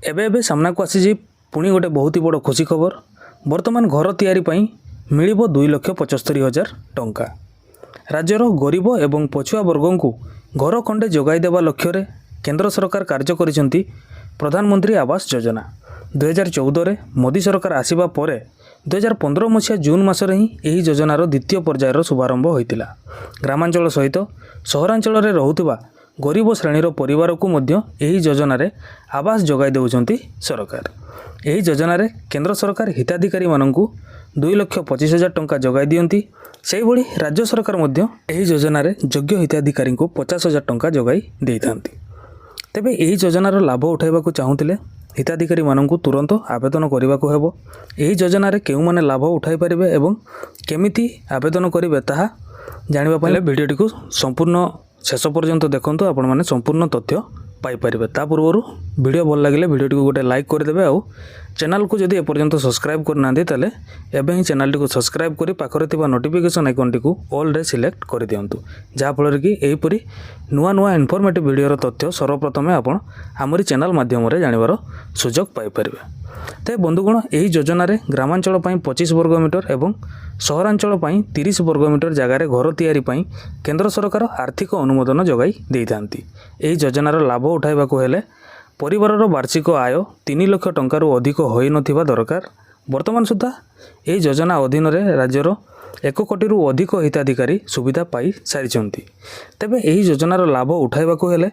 एबे एबे सामना को आसी पुणी गोटे बहुत ही बड़ खुशी खबर। वर्तमान घर तैयारी पाई मिलिबो 2,75,000 टंका। राज्यर गरीब एवं पछुआ वर्गों को घर खंडे जोगाई देवा लक्ष्य रे केंद्र सरकार कार्य करिसेंती प्रधानमंत्री आवास योजना। 2014 रे मोदी सरकार आसिबा परे 2015 मसीहा जून मासरे ही यही योजनार द्वितीय पर्यायर शुभारंभ होइतिला। ग्रामांचल सहित सहरांचल रे रहुथिबा गरीब श्रेणीर परिवार को मध्य यही योजन आवास जोगाई देउछंती सरकार। यही योजन केंद्र सरकार हिताधिकारी माननकु 2,25,000 टंका जोगाई दियंती। सेही भली राज्य सरकार मध्य यही योजन योग्य हिताधिकारी को 50,000 टंका जोगाई देइथांती। तेबे यही योजनार लाभ उठाइबा को चाहुतिले हिताधिकारी माननकु तुरंत आवेदन करने को हेबो। यही योजन केउ माने लाभ उठाई परिबे एवं केमिति आवेदन करिवे ताहा जानिबा पहिले वीडियोटी को संपूर्ण शेष पर्यंत देखंतु, आपण माने संपूर्ण तथ्य पाई परिबे। ता पूर्वरु वीडियो भल लागिले वीडियोटी को गोटे लाइक कर देबे। आ चैनल को जदि एपर्यंत सब्सक्राइब करना ताले एबे ही चैनल को सब्सक्राइब करी पाखरे थिबा नोटिफिकेशन आइकन टी को ऑल रे सिलेक्ट कर दियंतु, जहा फल कि एहीपरि नुआ नुआ इनफॉर्मेटिव वीडियोर तथ्य सर्वप्रथमे आपण हमरी चैनल माध्यम रे जानिबार सुजोग पाई परिबे। ते बंधुगण यही योजन ग्रामांचल 25 वर्ग मीटर एवं सहरांचल 30 वर्ग मीटर जगार घर तैयारी केंद्र सरकार आर्थिक अनुमोदन जोगाई देइथांती। यही योजनार लाभ उठाइबा को हेले परिवारर वार्षिक आय 3 लाख टंकार अधिक होई नथिबा दरकार। वर्तमान सुद्धा यही योजना अधीन रे राज्यर 1 कोटी रु अधिक हिताधिकारी सुविधा पाई सारिछंती। तेबे यही योजनार लाभ उठाइबा को हेले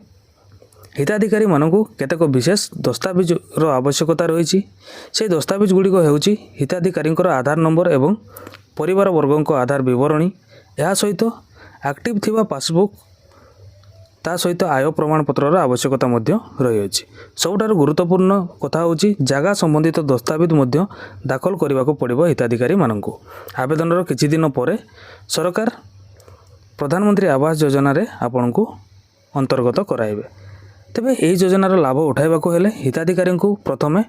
हिताधिकारी मानकु केतेक विशेष दस्तावेज आवश्यकता रही। से दस्तावेज गुड़िक हेउची हिताधिकारी आधार नंबर एवं परिवार वर्गों आधार विवरणी, यह सहित एक्टिव थिबा पासबुक, ता सहित आय प्रमाणपत्र आवश्यकता मध्य रही। सबुठार गुरुत्वपूर्ण कथा होची जगह संबंधित दस्तावेज मध्य दाखल करने को पड़िबो हिताधिकारी मानकु। आवेदनर किछि दिन परे सरकार प्रधानमंत्री आवास योजना रे आपनकु अंतर्गत कराइबे। तेबे यही योजनार लाभ उठाइबा को हेले हिताधिकारी को प्रथमे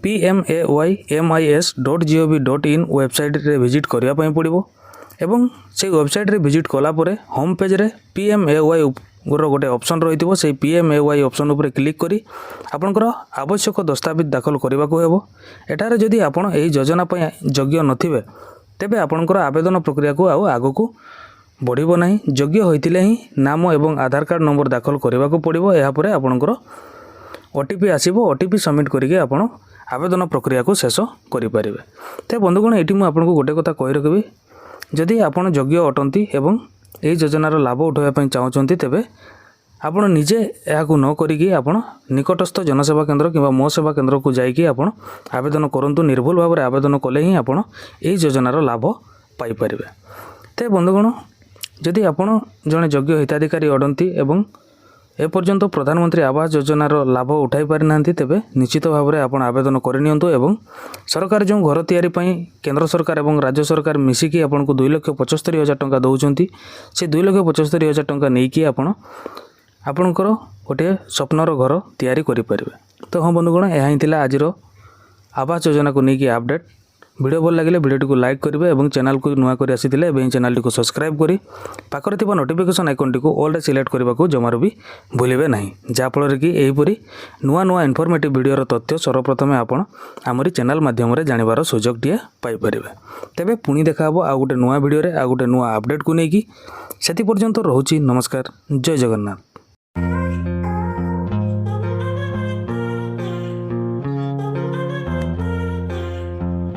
pmaymis.gov.in वेबसाइट रे विजिट करिया पई पड़िबो एवं से वेबसाइट रे विजिट कला परे होम पेज रे PMAY गोटे ऑप्शन रही। से PMAY ऑप्शन उपरे क्लिक करी आपनकर आवश्यक दस्तावेज दाखल करने को हेबो। एठारे जदि आपण एही योजना पई योग्य नथिबे तेबे आपनकर आवेदन प्रक्रिया को आगो को बढ़िबो नाही। योग्य होइतिले ही नाम एवं आधार कार्ड नंबर दाखल करने को पड़िबो। या परे आपनकर OTP आसीबो। OTP सबमिट करिके आपण आवेदन प्रक्रिया को शेष करि परिबे। ते बंधुगण एठी मु आपनको गोटे कथा कहि रखबी, जदि आपण योग्य अटंती एवं एही योजनार लाभ उठाइबा पई चाहुचंती तेबे आपण निजे याकू न करिकि आपण निकटस्थ जनसेवा केंद्र किंवा मो सेवा केंद्र को जाइकि आपण आवेदन करंतु। निर्भुल भाव में आवेदन कले ही आपण एही योजनार लाभ पाई परिबे। ते बंधुगण जदि आपण जने योग्य हिताधिकारी अडंती एवं एपर्यंत प्रधानमंत्री आवास योजनार लाभ उठाई पारि नांती तेबे निश्चित भाव में आपण आवेदन करनियंतु एवं सरकार जो घर तैयारी पई केंद्र सरकार एवं राज्य सरकार मिसिकी आपण को 2,75,000 टंका दउचंती। से 2,75,000 टंका नेकी आपण आपणकर गोटे स्वप्नर घर तैयारी करि परिबे। तो हाँ बंधुगण, यह ही थिला आजिर आवास योजना को नेकी अपडेट। वीडियो भल लगे वीडियो को लाइक करेंगे और चैनल को नुआ कर आसी चैनल को सब्सक्राइब करी पाखरे थिबा नोटिफिकेशन आइकन टी को ऑल रे सिलेक्ट करने को जमार भी भूलिबे नहीं, जहाँफल कि यहीपरि नुआ नुआ इनफॉर्मेटिव वीडियोर तथ्य सर्वप्रथमे आपण आमरी चैनल माध्यम रे जानिबार सुजोग टिए पाई परिबे। तेबे पुणी देखा हबो आ गोटे नुआ वीडियो रे आ गोटे नुआ अपडेट को नेकी। सेति पर्यंत रहउची नमस्कार, जय जगन्नाथ।